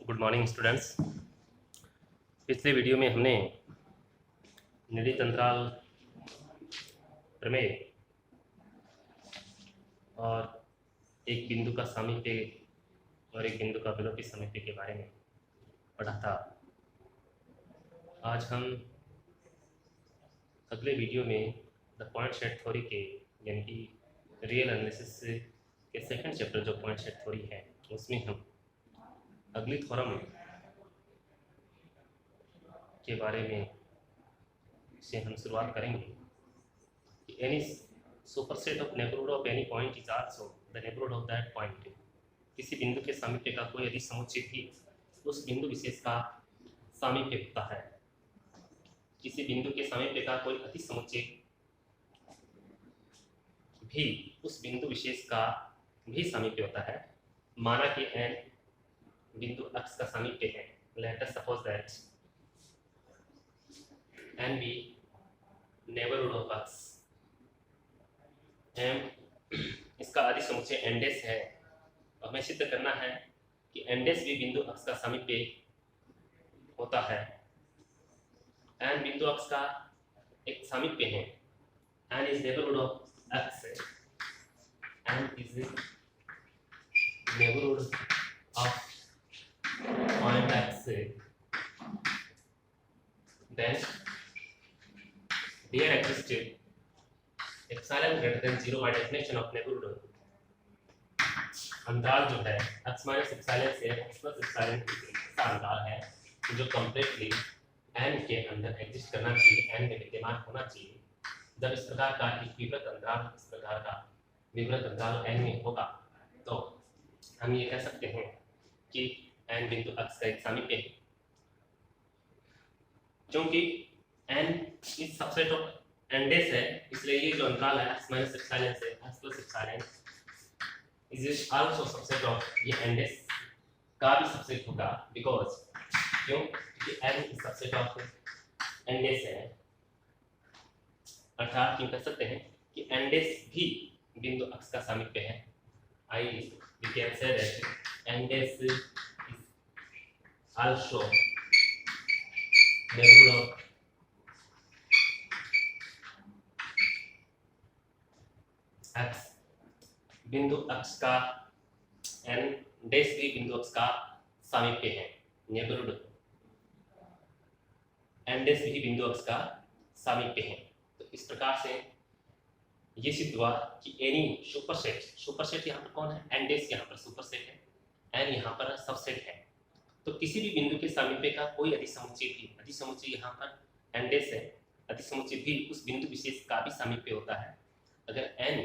Good morning students. पिछले video में हमने नियत अंतराल प्रमेय और एक बिंदु का सामीप्य और एक बिंदु का विलोपी सामीप्य के बारे में पढ़ा था। आज हम अगले वीडियो में द पॉइंट सेट थ्योरी के यानी कि रियल एनालिसिस के सेकंड चैप्टर जो पॉइंट सेट थ्योरी है उसमें हम अगली थ्योरम के बारे में से हम शुरुआत करेंगे कि any superset of neighbourhood of any point is also the neighbourhood of that point. किसी बिंदु के सामीप्य का कोई यदि समुच्चय भी उस बिंदु विशेष का सामीप्य होता है। किसी बिंदु के सामीप्य का कोई अति समुच्चय भी उस बिंदु विशेष का भी सामीप्य होता है। माना कि n बिंदु x का सामीप्य है। Let us suppose that n be neighborhood of x, m इसका आदि समुच्चय n डैश है। हमें सिद्ध करना है कि n डैश भी बिंदु x का सामीप्य होता है। n बिंदु x का एक सामीप्य है। n is neighborhood of x, n is neighborhood of point x, then there existed epsilon greater than 0 by definition of neighborhood। अंतराल जो है x माइनस एप्सिलॉन से x प्लस एप्सिलॉन का अंतराल है जो कंप्लीटली n के अंदर एग्जिस्ट करना चाहिए, n में विद्यमान होना चाहिए। जब इस प्रकार का एक विवृत अंतराल इस प्रकार का विवृत अंतराल n में होगा तो हम ये कह सकते हैं कि n बिंदु x का एक सामीप्य है। क्योंकि n इस सबसेट ऑफ n डैश है इसलिए ये जो अंतराल है x माइनस एप्सिलॉन से x plus epsilon is also subset of ये n डैश का भी सबसेट होगा। बिकॉज क्यों कि n is subset of n dash है, अर्थात हम कह सकते हैं कि n डैश भी बिंदु x का सामीप्य है। I we can say that n dash is also neighborhood of x, बिंदु x का n डैश भी बिंदु x का सामीप्य है। नेबरहुड n डैश भी बिंदु x का सामीप्य है। तो इस प्रकार से ये सिद्ध हुआ कि एनी सुपरसेट यहाँ पर कौन है, n डैश यहाँ पर सुपरसेट है, n यहाँ पर सबसेट है। तो किसी भी बिंदु के सामीप्य का कोई अति समुच्चय यहाँ पर n डैश है, अति समुच्चय भी उस बिंदु विशेष का भी सामीप्य होता है। अगर n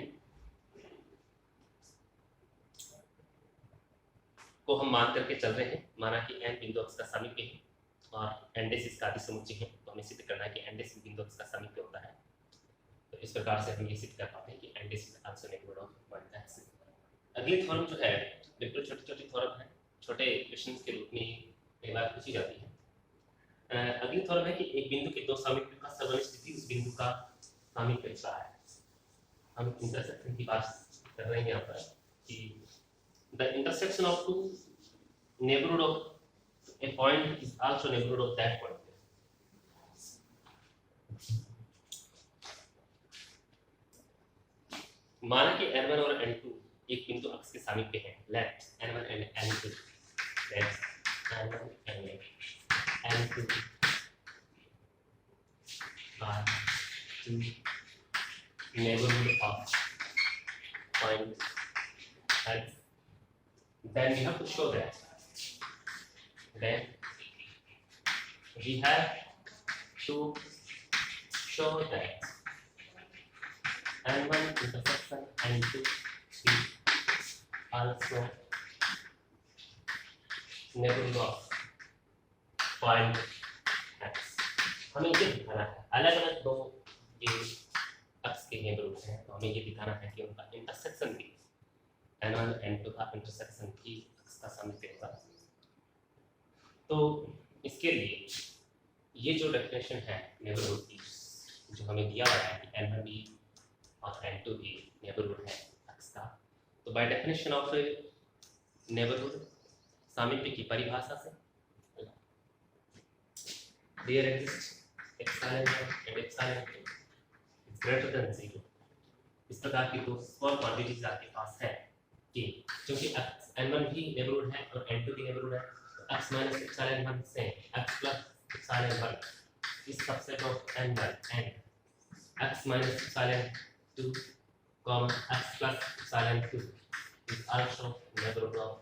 को हम मान करके चल रहे हैं, माना कि n बिंदु x का सामीप्य है और n डैश इसका आदि समुच्चय है, तो हमें सिद्ध करना है कि n डैश बिंदु x का सामीप्य होता है। तो इस प्रकार से हम ये सिद्ध कर पाते हैं कि n dash is also neighbourhood of point x। अगली थ्योरम जो है बिल्कुल छोटी-छोटी थ्योरम है, छोटे क्वेश्चंस के रूप में कई बार पूछी जाती है। अगली थ्योरम है कि एक बिंदु के दो सामीप्य का सर्वनिष्ठ स्थिति उस बिंदु का सामीप्य क्या है। हम इंटरसेक्शन की बात कर रहे हैं यहाँ पर कि the intersection of two neighborhood of a point is also neighborhood of that point। माना कि n1 और n2 एक बिंदु x के सामीप्य हैं। Let n1 and n2 let n1 and n2 are two neighborhood of point x, then we have to show that n1 intersection n2 is also neighborhood of point x। हमें ये दिखाना है अलग अलग दो ये x के नेबरहुड हैं, तो हमें ये दिखाना है कि उनका इंटरसेक्शन भी n1 n2 का इंटरसेक्शन भी x का सामीप्य होगा। तो इसके लिए ये जो डेफिनेशन है नेबरहुड की जो हमें दिया हुआ है कि n1 भी और n2 भी नेबरहुड है x का, तो बाय डेफिनेशन ऑफ नेबरहुड सामीप्य की परिभाषा से there exist epsilon 1 and epsilon 2 is greater than 0। इस प्रकार की दो स्मॉल क्वांटिटीज आपके पास है कि क्योंकि n1 भी नेबरहुड है और n2 भी नेबरहुड है, तो x माइनस एप्सिलॉन 1 से x प्लस एप्सिलॉन 1 इस subset of n1 and x minus epsilon 2 comma x plus epsilon 2 is also neighborhood of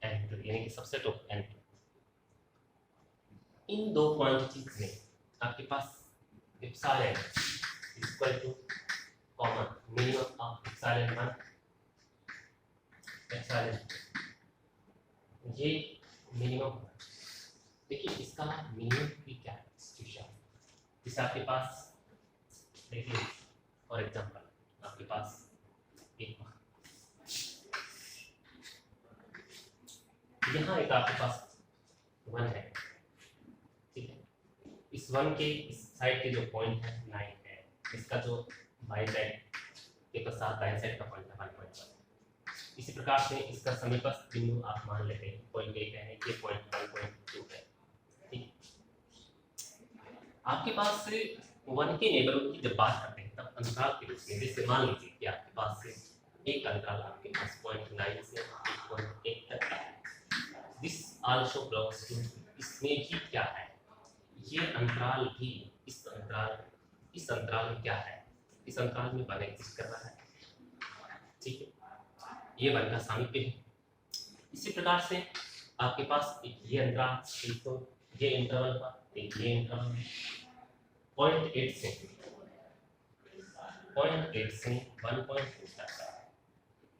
n2 यानी कि सबसेट ऑफ n2। इन दो क्वांटिटीज में आपके पास epsilon equal to common minimum of epsilon 1 epsilon 2 ये minimum. देखिए इसका मिनिमम की क्या सिचुएशन, जैसे आपके पास देखिए फॉर एग्जांपल आपके पास एक यहाँ एक आपके पास 1 है, ठीक है। इस 1 के इस साइड के जो पॉइंट है 9 है, इसका जो बाई साइड के साथ दाएं साइड का पॉइंट है 1.1। इसी प्रकार से इसका समीपस्थ बिंदु आप मान लेते हैं पॉइंट 1 है, ये पॉइंट 1.2 है, ठीक। आपके पास 1 के नेबरहुड की जब बात करते हैं तब अंतराल के रूप में, जैसे मान लीजिए कि आपके पास से एक अंतराल आपके पास 0.9 से 1.8 तक है। दिस आल्सो बिलोंग्स टू, इसमें भी क्या है, ये अंतराल भी इस अंतराल में क्या है, इस अंतराल में 1 एग्जिस्ट कर रहा है, ठीक है। ये 1 का सामीप्य है। इसी प्रकार से आपके पास ये अंतराल, तो ये इंटरवल का ये इंटरवल 0.8 से 1.2 तक है।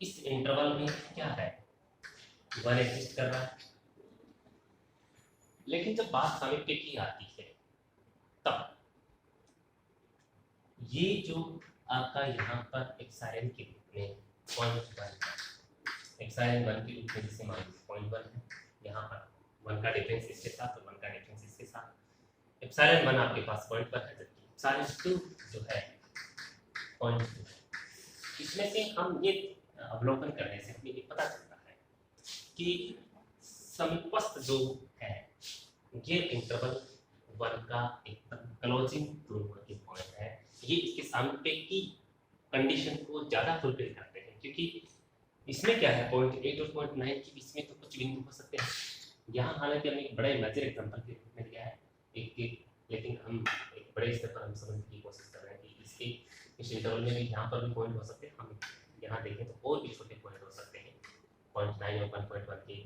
इस इंटरवल में क्या है, 1 एग्जिस्ट कर रहा है। लेकिन जब बात सामीप्य की आती है तब ये जो आपका यहाँ पर एप्सिलॉन के रूप में 0.1 एप्सिलॉन 1 के रूप में जिसे मान लीजिए 0.1 है, यहाँ पर 1 का डिफरेंस इसके साथ और 1 का डिफरेंस इसके साथ। एप्सिलॉन 1 आपके पास 0.1 है, जबकि एप्सिलॉन 2 जो है 0.2 है। इसमें से हम ये अवलोकन करने से हमें ये पता चलता है कि समीपस्थ जो है ये इंटरवल 1 का एकदम क्लोजिंग दोनों के पॉइंट है, ये इसके सामीप्य की कंडीशन को ज़्यादा फुलफिल करते हैं, क्योंकि इसमें क्या है 0.8 और 0.9 के बीच में तो कुछ बिंदु हो सकते हैं। यहाँ हालांकि हमने एक बड़े मेजर एग्जांपल के रूप में लिया है लेकिन हम एक बड़े स्तर पर हम समझने की कोशिश कर रहे हैं कि इसके इस इंटरवल में भी यहाँ पर भी पॉइंट हो सकते हैं। हम यहाँ देखें तो और भी छोटे पॉइंट हो सकते हैं 0.9 और 1.1 के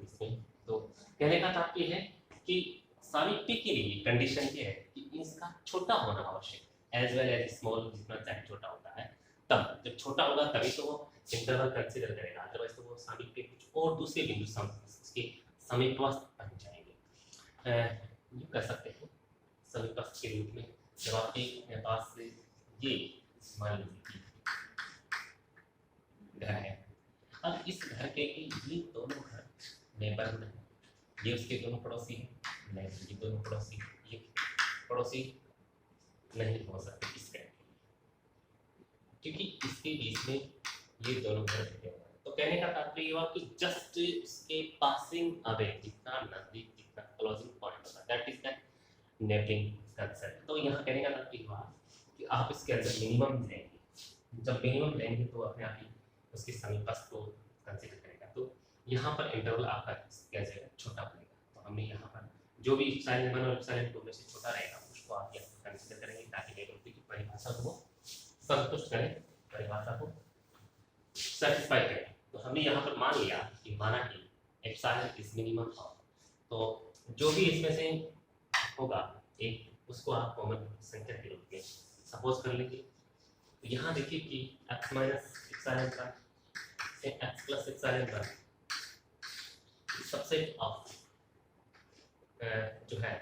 इसमें। तो कहने का तात्पर्य है कि सामीप्य के लिए कंडीशन ये है कि इसका छोटा होना आवश्यक है, एज वेल एज स्मॉल, जितना चाहे छोटा होता है। तब जब छोटा होगा तभी तो वो इंटरवल कंसीडर करेगा, अदरवाइज तो वो सामीप्य कुछ और दूसरे बिंदु उसके समीपस्थ बन जाएंगे। ये कर सकते हैं समीपस्थ के रूप में। जब आपके पास ये मान लीजिए घर है, अब इस घर के ये दोनों घर नेबरहुड है, ये उसके दोनों पड़ोसी हैं, नहीं ये दोनों पड़ोसी, ये पड़ोसी नहीं हो सकते इस घर, क्योंकि इसके बीच में ये दोनों घर बैठे हुए हैं। तो कहने का तात्पर्य हुआ कि जस्ट इसके पासिंग अवे, जितना नजदीक, जितना क्लोजिंग पॉइंट होता है, that is the neighbouring concept. तो यहाँ कहने का तात्पर्य हुआ कि आप इसके अंदर मिनिमम लेंगे, जब मिनिमम लेंगे तो अपने आप ही उसके समीपस्थ को कंसीडर करेगा। तो यहाँ पर इंटरवल आपका क्या जाएगा, छोटा बनेगा। तो हमने यहाँ पर जो भी एप्सिलॉन 1 और एप्सिलॉन 2 में से छोटा रहेगा उसको आप यहाँ कंसीडर करेंगे, ताकि नेबरहुड की परिभाषा को संतुष्ट करें, परिभाषा को सेटिस्फाई करें। तो हमने यहाँ पर मान लिया कि माना कि एप्सिलॉन इज मिनिमम ऑफ, तो जो भी इसमें से होगा एक, उसको आप कॉमन संख्या के रूप में सपोज कर लेंगे। तो यहाँ देखिए कि x माइनस एप्सिलॉन 1 से x plus epsilon 1 subset of जो है,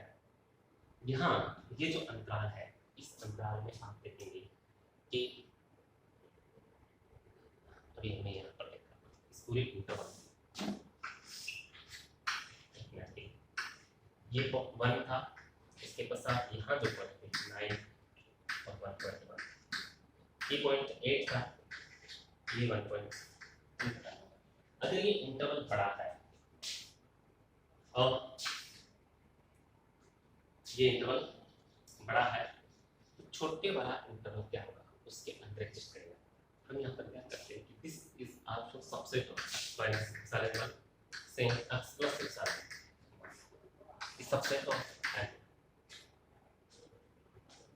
यहाँ ये जो अंतराल है, इस अंतराल में आप देखेंगे कि अभी हमें यहाँ पर देखा इस पूरे इंटरवल ये 1 था, इसके पश्चात यहाँ जो पॉइंट थे 9 और 1.1, ये 0.8 था, ये 1.2 था। अगर ये इंटरवल बड़ा है और ये इंटरवल बड़ा है तो छोटे वाला इंटरवल क्या होगा, उसके अंदर एग्जिस्ट करेगा। हम यहाँ पर क्या करते हैं कि this is also subset of minus epsilon 1 same x plus epsilon is subset of n।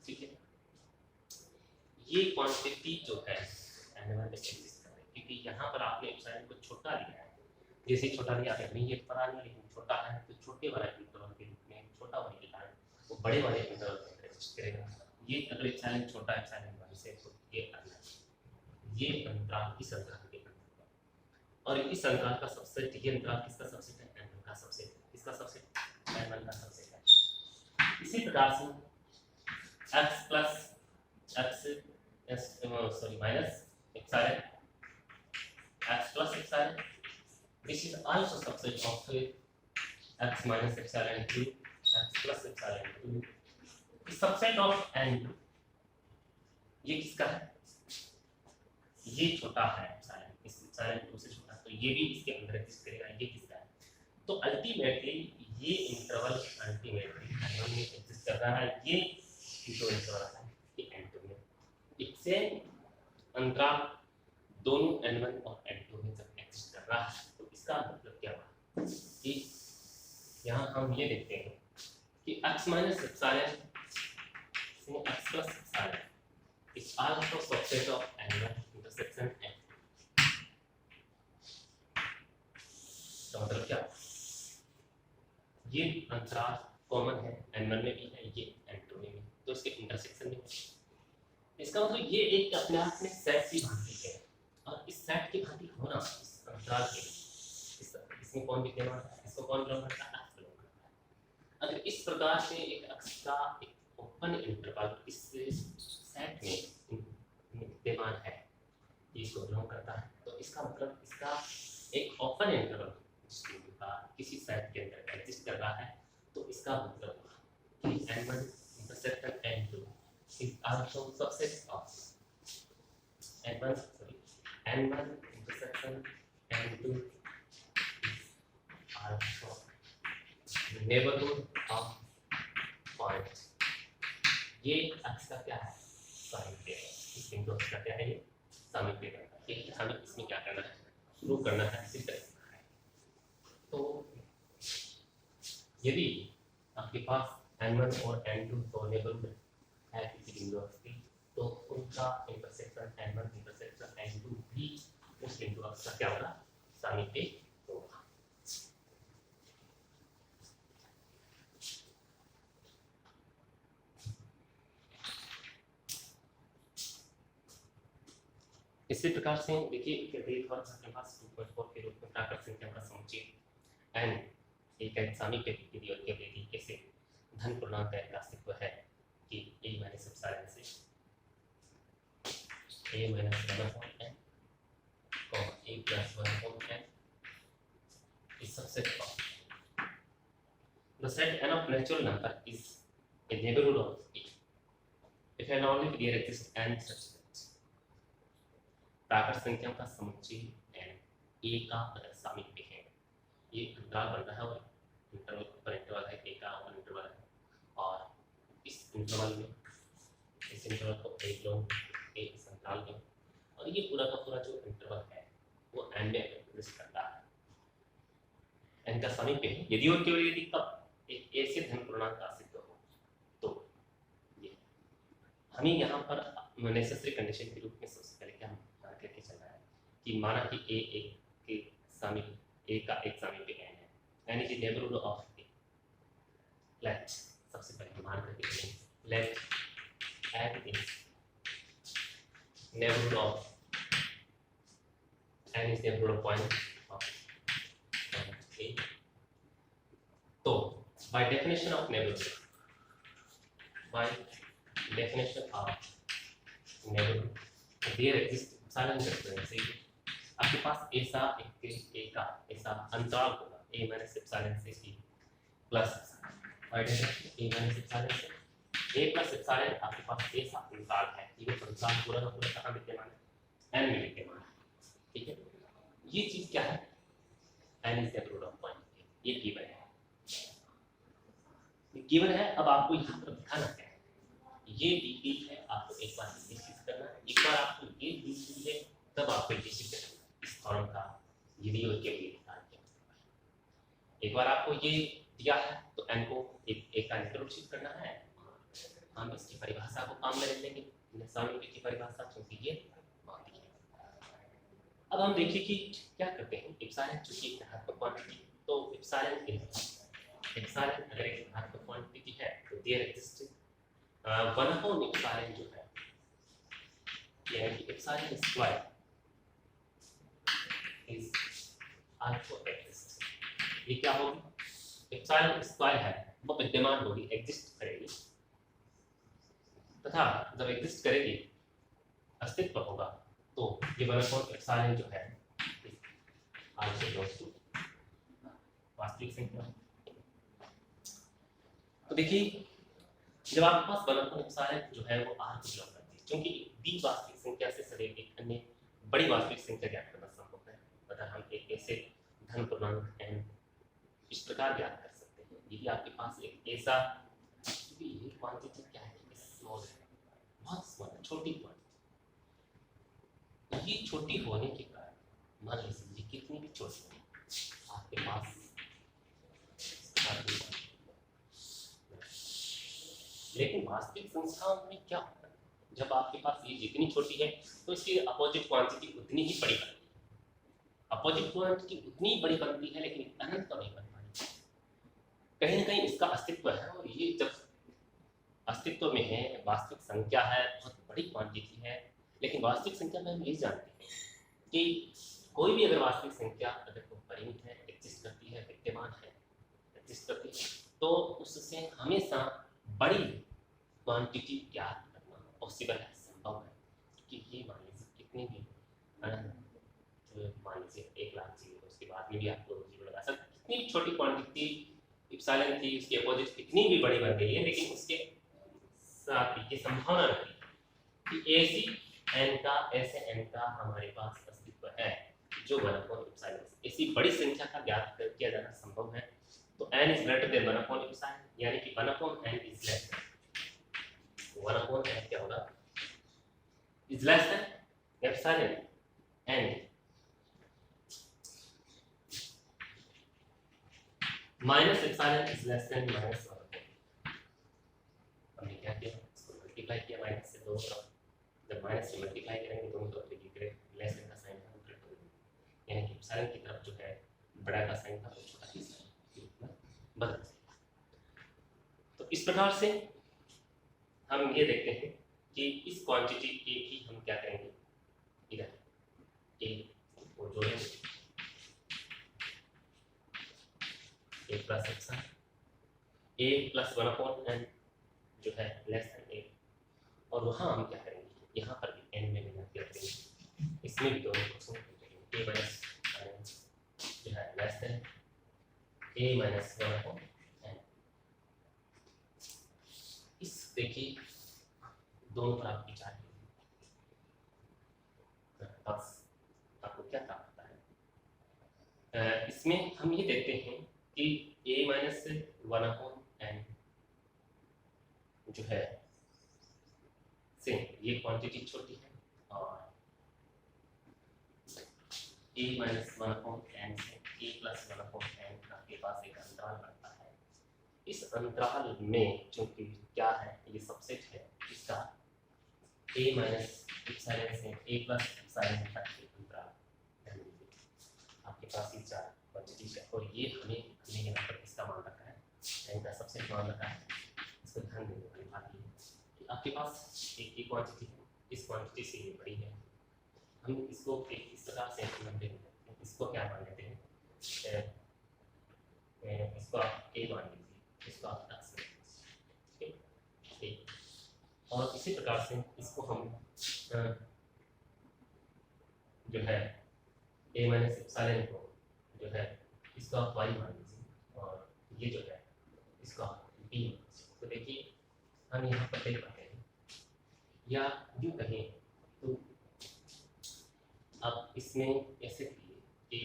ठीक है, ये क्वांटिटी जो है n1 में एग्जिस्ट कर रही है, क्योंकि यहाँ पर आपने एप्सिलॉन को छोटा लिया है। जैसे छोटा लिया है नहीं, ये बड़ा नहीं लेकिन छोटा है, तो छोटे वाला इंटरवल के रूप में छोटा वाला लिखा है, वो बड़े वाले इंटरवल के अंदर एग्जिस्ट करेगा। ये अगर एप्सिलॉन छोटा एप्सिलॉन 1 से, तो ये ये अंतराल इस अंतराल के अंदर, और इस अंतराल का सबसेट, ये अंतराल किसका सबसेट है, n1 का सबसेट। किसका सबसेट, n1 का सबसेट है। इसी प्रकार से x plus x minus epsilon x plus epsilon, this is also subset of x minus epsilon 2 x plus epsilon 2 is subset of n। ये किसका है, ये छोटा है epsilon, इस epsilon 2 से छोटा, तो ये भी इसके अंदर एग्जिस्ट करेगा। ये किसका है, तो अल्टीमेटली ये इंटरवल अल्टीमेटली n1 में एग्जिस्ट कर रहा है, ये जो इंटरवल है ये n2 में। इससे अंतराल दोनों n1 और n2 में जब एग्जिस्ट कर रहा है, तो इसका मतलब क्या हुआ कि यहाँ हम ये देखते हैं कि x माइनस एप्सिलॉन से x plus epsilon is also subset of n1 intersection n। तो मतलब क्या, ये अंतराल कॉमन है, n1 में भी है, ये n2 में भी, तो इसके इंटरसेक्शन में है। इसका मतलब ये एक अपने आप में सेट की भांति है, और इस सेट की भांति होना इस अंतराल के इसमें कौन विद्यमान है, इसको कौन बिलोंग करता है, x बिलोंग करता है। अगर इस प्रकार से एक x का एक ओपन इंटरवल इस सेट में विद्यमान है, इसको बिलोंग करता है, तो इसका मतलब इसका एक ओपन इंटरवल किसी सेट के अंदर एग्जिस्ट कर रहा है, तो इसका मतलब कि n1 intersection n2 is also subset of n1 intersection n2 also neighborhood of point। ये x का क्या है, सामीप्य है, इस बिंदु का क्या है, ये सामीप्य है। ठीक है, हमें इसमें क्या करना है, प्रूव करना है, सिद्ध करना है। तो यदि आपके पास n1 और n2 दो नेबरहुड है किसी बिंदु x के, तो उनका इंटरसेक्शन n1 इंटरसेक्शन n2 भी उस बिंदु x का क्या होगा, सामीप्य होगा। इसी प्रकार से देखिए यदि थोड़ा सा आपके पास 2.4 के रूप में प्राकृत संख्या का समुच्चय n एक सामीप्य की दी और के कैसे धन पूर्णांक का अस्तित्व है कि a माइनस एप्सिलॉन से a minus 1 upon n a plus 1 upon n is subset of the set n of natural number is a neighborhood of a if and only there exists n such sets। प्राकृत संख्याओं का समुच्चय n a का अगर सामीप्य है, ये अंतराल बन रहा है और इंटरवल पर इंटरवल है, a का और इंटरवल है, और इस इंटरवल में इस इंटरवल को a लोग a इस अंतराल में, और ये पूरा का पूरा जो इंटरवल है वो n में एग्जिस्ट करता है, n का सामीप्य है। यदि और केवल यदि तब एक ऐसे धन पूर्णांक का अस्तित्व हो, तो ये हमें यहाँ पर नेसेसरी कंडीशन के रूप में सबसे पहले क्या मान करके चल रहा है कि माना कि a एक के सामीप्य a का एक सामीप्य n है, n is neighbourhood of a। Let सबसे पहले मान करके चलें, let n is neighbourhood of n is neighbourhood of point of a। तो by definition of neighborhood, by definition of neighborhood there exists epsilon frequency। आपके पास ऐसा एक का ऐसा अंतराल होगा a माइनस एप्सिलॉन से b plus by definition a minus epsilon से a प्लस एप्सिलॉन, आपके पास ऐसा अंतराल है, ये अंतराल पूरा का पूरा कहाँ विद्यमान है, n में विद्यमान है। ठीक है, ये चीज क्या है, n is the root of point, ये गिवन है, गिवन है। अब आपको यहाँ पर दिखाना क्या है, ये दी गई है, आपको एक बार ये चीज करना है, एक बार आपको ये दी गई है, तब आपको ये चीज करना है। इस फॉर्म का ये दी हुई के लिए एक बार आपको ये दिया है तो n को एक का इंट्रोड्यूस करना है, हम इसकी परिभाषा को काम में ले लेंगे, सामने की परिभाषा, क्योंकि ये मानी है। अब हम देखिए कि क्या करते हैं, एप्सिलॉन चूंकि एक धनात्मक क्वांटिटी, तो एप्सिलॉन अगर एक धनात्मक क्वांटिटी है तो देयर एग्जिस्ट 1/एप्सिलॉन जो है, यानी कि epsilon square is also exist. ये क्या होगी, एप्सिलॉन स्क्वायर है वो विद्यमान होगी, एग्जिस्ट करेगी, तथा जब एग्जिस्ट करेगी, अस्तित्व होगा, तो ये 1/एप्सिलॉन जो है आल्सो बिलोंग्स टू वास्तविक संख्या। तो देखिए जब आपके पास 1/एप्सिलॉन जो है वो r को बिलोंग करती है, क्योंकि b वास्तविक संख्या से सदैव एक अन्य बड़ी वास्तविक संख्या ज्ञात करना संभव है, अतः हम एक ऐसे धन पूर्णांक n इस प्रकार ज्ञात कर सकते हैं। यदि आपके पास एक ऐसा, क्योंकि ये क्वांटिटी क्या है, स्मॉल है, बहुत स्मॉल है, छोटी क्वांटिटी, ये छोटी होने के कारण मान लीजिए ये कितनी भी छोटी है, आपके पास लेकिन वास्तविक संख्याओं में क्या होता है, जब आपके पास ये जितनी छोटी है तो इसकी अपोजिट क्वांटिटी उतनी ही बड़ी बनती है, अपोजिट क्वांटिटी उतनी बड़ी बनती है, लेकिन अनंत तो नहीं बन पाती, कहीं ना कहीं इसका अस्तित्व है। और ये जब अस्तित्व में है, वास्तविक संख्या है, बहुत बड़ी क्वांटिटी है, लेकिन वास्तविक संख्या में हम ये जानते हैं कि कोई भी अगर वास्तविक संख्या अगर वो परिमित है, एग्जिस्ट करती है, विद्यमान है, एग्जिस्ट करती है, तो उससे हमेशा बड़ी क्वांटिटी ज्ञात करना पॉसिबल है, संभव है, कि ये मान लीजिए कितनी भी मान लीजिए 1 लाख जीरो, उसके बाद में भी आप 2 जीरो लगा सकते, कितनी भी छोटी क्वांटिटी एप्सिलॉन थी, उसकी अपोजिट कितनी भी बड़ी बन गई है, लेकिन उसके साथ ये संभावना रही कि ऐसे n का हमारे पास अस्तित्व है जो 1/एप्सिलॉन, ऐसी बड़ी संख्या का ज्ञात किया जाना संभव है। तो n इज ग्रेटर देन 1/एप्सिलॉन, यानी कि 1/n is less than 1/n क्या होगा, is less than epsilon n minus epsilon is less than -1/n। हमने क्या किया, इसको मल्टीप्लाई किया माइनस से दोनों तरफ, जब माइनस से मल्टीप्लाई करेंगे दोनों तरफ तो ये लेस देन का साइन ग्रेटर हो जाएगा, यानी कि एप्सिलॉन की तरफ जो है बड़ा का साइन था वो छोटा का साइन बदल जाएगा। तो इस प्रकार से हम ये देखते हैं कि इस क्वांटिटी a की हम क्या करेंगे, इधर a को जोड़ेंगे, a plus epsilon, a plus 1/n जो है लेस देन a, और वहाँ हम क्या करेंगे, यहाँ पर भी n में मिला के रखेंगे, इसमें भी दोनों को a माइनस जो है less than a minus 1/n। इस देखिए दोनों पर आप विचार कीजिए, बस आपको क्या प्राप्त होता है। इसमें हम ये देखते हैं कि a माइनस 1/n जो है से ये क्वांटिटी छोटी है, और a माइनस 1/n से a प्लस 1/n आपके पास एक अंतराल बनता है। इस अंतराल में चूंकि क्या है, ये सबसेट है, इसका a माइनस एप्सिलॉन से a प्लस एप्सिलॉन तक के अंतराल आपके पास ये 4 क्वांटिटीज है, और ये हमने यहाँ पर इसका मान रखा है, n का सबसेट मान रखा है। इसको ध्यान देने वाली बात ये है कि आपके पास एक क्वांटिटी है, इस क्वांटिटी से ये बड़ी है, हम इसको एक इस प्रकार से मानते हैं, इसको क्या मान लेते हैं, इसको आप a मान लीजिए, इसको आप x मान लीजिए, ठीक है। और इसी प्रकार से इसको हम जो है a माइनस एप्सिलॉन को जो है इसको आप y मान लीजिए, और ये जो है इसको आप b मान लीजिए। तो देखिए हम यहाँ पर देख पाते हैं, या यूँ कहें तो आप इसमें ऐसे कि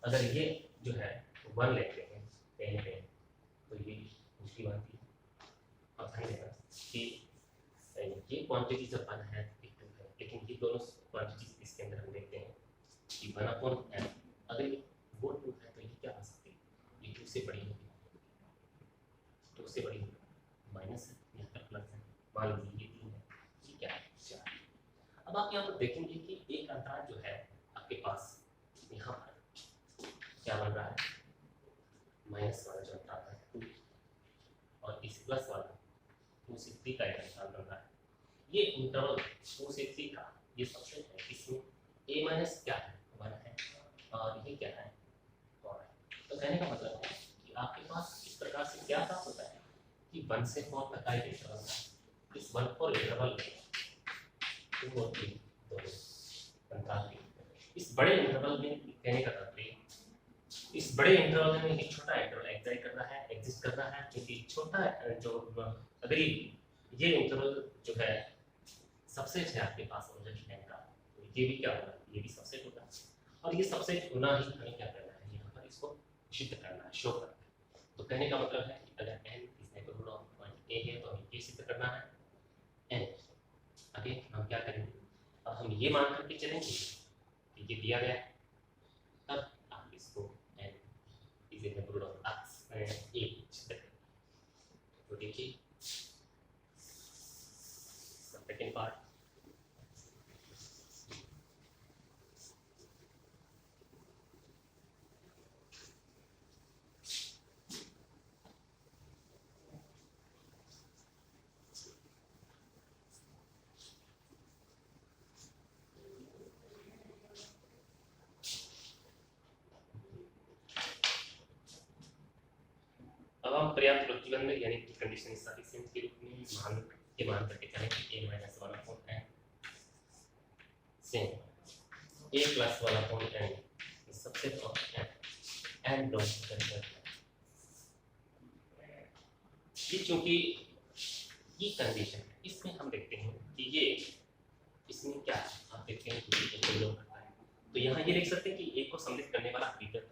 अगर ये जो है 1 लेते हैं कहीं पे तो ये दूसरी बात थी। और ध्यान देना कि ये क्वांटिटी जब 1 है तो 2 है, लेकिन ये दोनों क्वांटिटीज इसके अंदर हम देखते हैं कि 1/n, अगर ये वो 2 है तो ये क्या आ सकती है, ये 2 से बड़ी होगी, 2 से बड़ी होगी, माइनस है यहाँ पर प्लस है, मान लीजिए ये 3 है, ये क्या है 4। अब आप यहाँ पर देखेंगे कि एक अंतराल जो है आपके पास यहाँ पर क्या बन रहा है, माइनस वाला जो अंतराल है 2 और इस प्लस वाला 2 से 3 का एक अंतराल बन रहा है। ये इंटरवल 2 से 3 का ये सबसे है, इसमें a माइनस क्या है 1 है और ये क्या है 4 है। तो कहने का मतलब है कि आपके पास इस प्रकार से क्या प्राप्त होता है कि 1 से 4 तक का एक इंटरवल है, इस 1 4 इंटरवल में 2 और 3 दोनों अंतराल के इस बड़े इंटरवल में कहने का तात्पर्य इस बड़े इंटरवल में एक छोटा इंटरवल एग्जिस्ट कर रहा है क्योंकि छोटा जो अगर ये इंटरवल जो है सबसेट है आपके पास ऑलरेडी n का, तो ये भी क्या होगा, ये भी सबसेट होगा और ये सबसेट होना ही हमें क्या करना है, यहाँ पर इसको सिद्ध करना है, शो करना है। तो कहने का मतलब है कि अगर n is neighbourhood of point a है तो हमें ये सिद्ध करना है n। आगे हम क्या करेंगे, अब हम ये मान करके चलेंगे कि ये दिया गया है, तब आप इसको n is neighbourhood of x a सिद्ध करेंगे। तो देखिए सेकंड पार्ट, अब हम पर्याप्त प्रतिबंध यानी कि कंडीशन सफिशिएंट के रूप में मान करके चलें कि a माइनस 1/n से a plus 1/n subset of n belongs to n। ये चूंकि ये कंडीशन है, इसमें हम देखते हैं कि ये इसमें क्या है, आप देखते हैं कि ये बिलोंग करता है, तो यहाँ ये लिख सकते हैं कि a को सम्मिलित करने वाला विकल्प